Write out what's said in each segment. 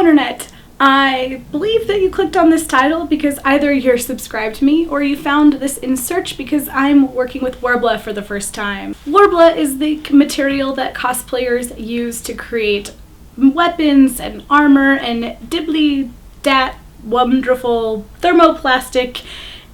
Internet. I believe that you clicked on this title because either you're subscribed to me or you found this in search because I'm working with Worbla for the first time. Worbla is the material that cosplayers use to create weapons and armor and dibbly-dat wonderful thermoplastic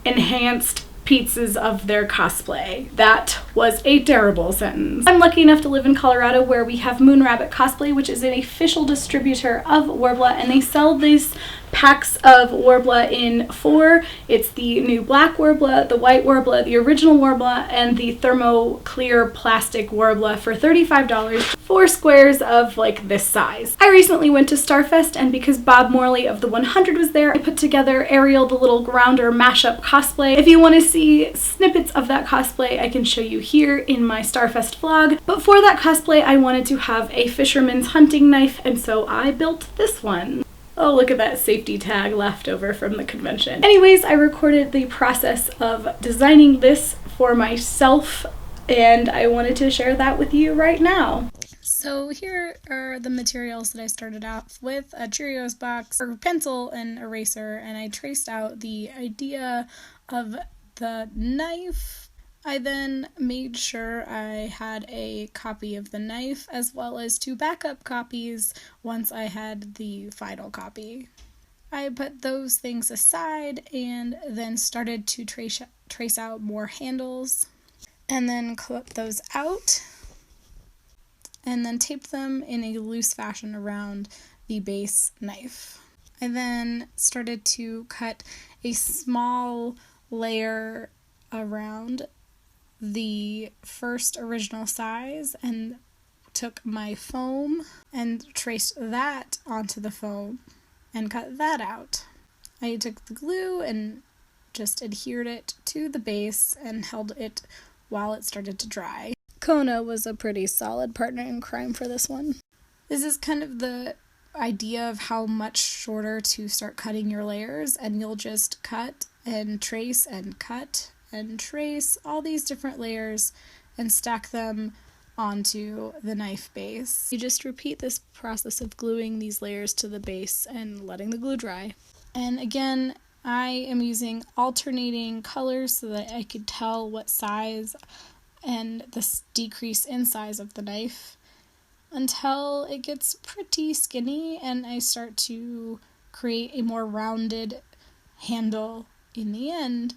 enhanced pieces of their cosplay. That was a terrible sentence. I'm lucky enough to live in Colorado where we have Moon Rabbit Cosplay, which is an official distributor of Worbla, and they sell these packs of Worbla in four. It's the new black Worbla, the white Worbla, the original Worbla, and the thermo clear plastic Worbla for $35, 4 squares of like this size. I recently went to Starfest, and because Bob Morley of the 100 was there, I put together Ariel the Little Grounder mashup cosplay. If you want to see snippets of that cosplay, I can show you here in my Starfest vlog. But for that cosplay, I wanted to have a fisherman's hunting knife, and so I built this one. Oh, look at that safety tag left over from the convention. Anyways, I recorded the process of designing this for myself, and I wanted to share that with you right now. So here are the materials that I started off with: a Cheerios box, a pencil and eraser, and I traced out the idea of the knife. I then made sure I had a copy of the knife as well as 2 backup copies once I had the final copy. I put those things aside and then started to trace out more handles, and then clip those out and then tape them in a loose fashion around the base knife. I then started to cut a small layer around the first original size and took my foam and traced that onto the foam and cut that out. I took the glue and just adhered it to the base and held it while it started to dry. Kona was a pretty solid partner in crime for this one. This is kind of the idea of how much shorter to start cutting your layers, and you'll just cut and trace and cut and trace all these different layers and stack them onto the knife base. You just repeat this process of gluing these layers to the base and letting the glue dry. And again, I am using alternating colors so that I could tell what size and the decrease in size of the knife until it gets pretty skinny and I start to create a more rounded handle in the end.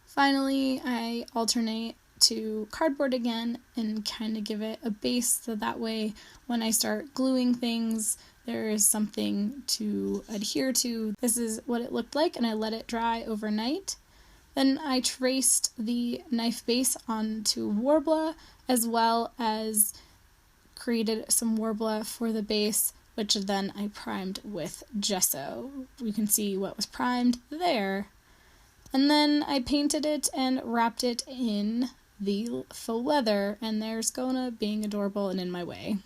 Finally, I alternate to cardboard again and kind of give it a base so that way when I start gluing things, there is something to adhere to. This is what it looked like, and I let it dry overnight. Then I traced the knife base onto Worbla, as well as created some Worbla for the base, which then I primed with gesso. You can see what was primed there. And then I painted it and wrapped it in the faux leather, and there's Kona being adorable and in my way.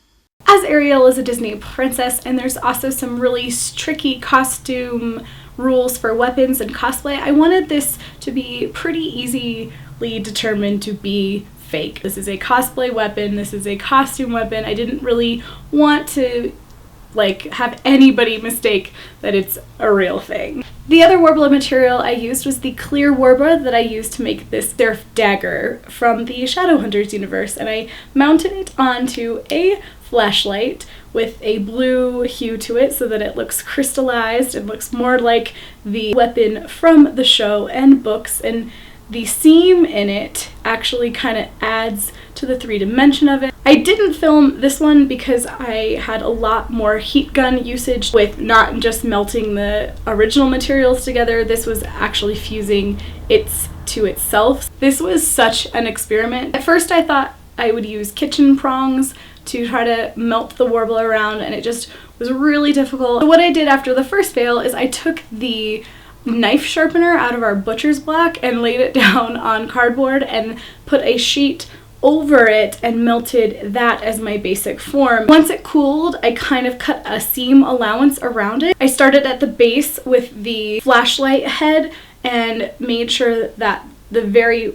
As Ariel is a Disney princess, and there's also some really tricky costume rules for weapons and cosplay, I wanted this to be pretty easily determined to be fake. This is a cosplay weapon, this is a costume weapon. I didn't really want to have anybody mistake that it's a real thing. The other Worbla material I used was the clear Worbla that I used to make this surf dagger from the Shadowhunters universe, and I mounted it onto a flashlight with a blue hue to it so that it looks crystallized and looks more like the weapon from the show and books, and the seam in it actually kind of adds to the 3D of it. I didn't film this one because I had a lot more heat gun usage with not just melting the original materials together. This was actually fusing it to itself. This was such an experiment. At first I thought I would use kitchen prongs to try to melt the Worbla around, and it just was really difficult. So what I did after the first fail is I took the knife sharpener out of our butcher's block and laid it down on cardboard and put a sheet over it and melted that as my basic form. Once it cooled, I kind of cut a seam allowance around it. I started at the base with the flashlight head and made sure that the very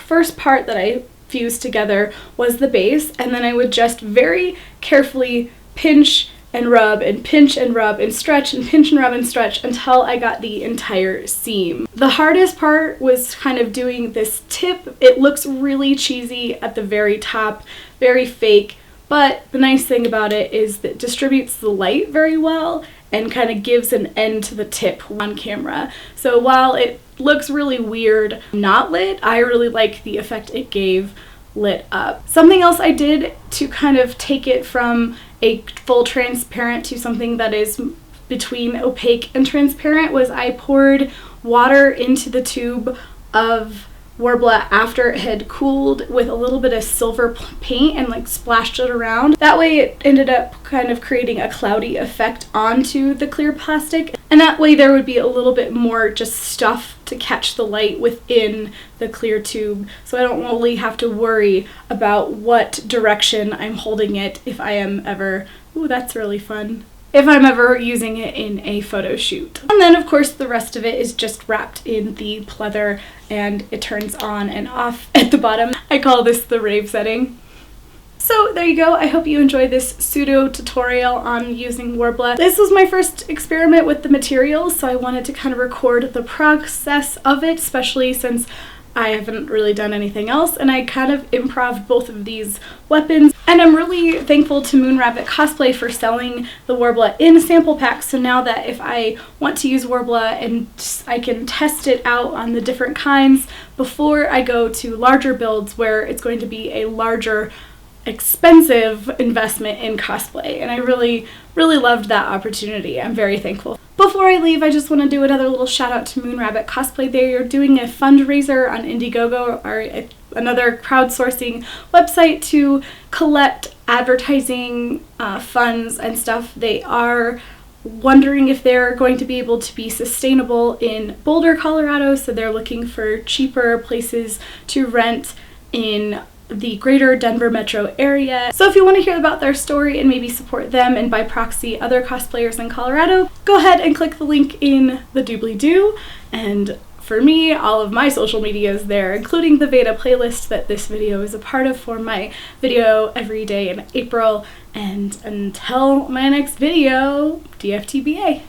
first part that I fused together was the base, and then I would just very carefully pinch and rub and pinch and rub and stretch and pinch and rub and stretch until I got the entire seam. The hardest part was kind of doing this tip. It looks really cheesy at the very top, very fake, but the nice thing about it is that it distributes the light very well and kind of gives an end to the tip on camera. So while it looks really weird not lit, I really like the effect it gave lit up. Something else I did to kind of take it from a full transparent to something that is between opaque and transparent was I poured water into the tube of Worbla after it had cooled with a little bit of silver paint and like splashed it around. That way it ended up kind of creating a cloudy effect onto the clear plastic, and that way there would be a little bit more just stuff to catch the light within the clear tube, so I don't really have to worry about what direction I'm holding it if I am ever, ooh, that's really fun, if I'm ever using it in a photo shoot. And then of course the rest of it is just wrapped in the pleather and it turns on and off at the bottom. I call this the rave setting. So there you go. I hope you enjoyed this pseudo tutorial on using Worbla. This was my first experiment with the materials, so I wanted to kind of record the process of it, especially since I haven't really done anything else, and I kind of improv both of these weapons. And I'm really thankful to Moon Rabbit Cosplay for selling the Worbla in sample packs, so now that if I want to use Worbla and I can test it out on the different kinds before I go to larger builds where it's going to be a larger expensive investment in cosplay, and I really loved that opportunity. I'm very thankful. Before I leave, I just want to do another little shout out to Moon Rabbit Cosplay. They are doing a fundraiser on Indiegogo, or another crowdsourcing website, to collect advertising funds and stuff. They are wondering if they're going to be able to be sustainable in Boulder, Colorado, so they're looking for cheaper places to rent in the greater Denver metro area. So if you want to hear about their story and maybe support them and by proxy other cosplayers in Colorado, go ahead and click the link in the doobly-doo. And for me, all of my social media is there, including the Veda playlist that this video is a part of for my video every day in April. And until my next video, DFTBA.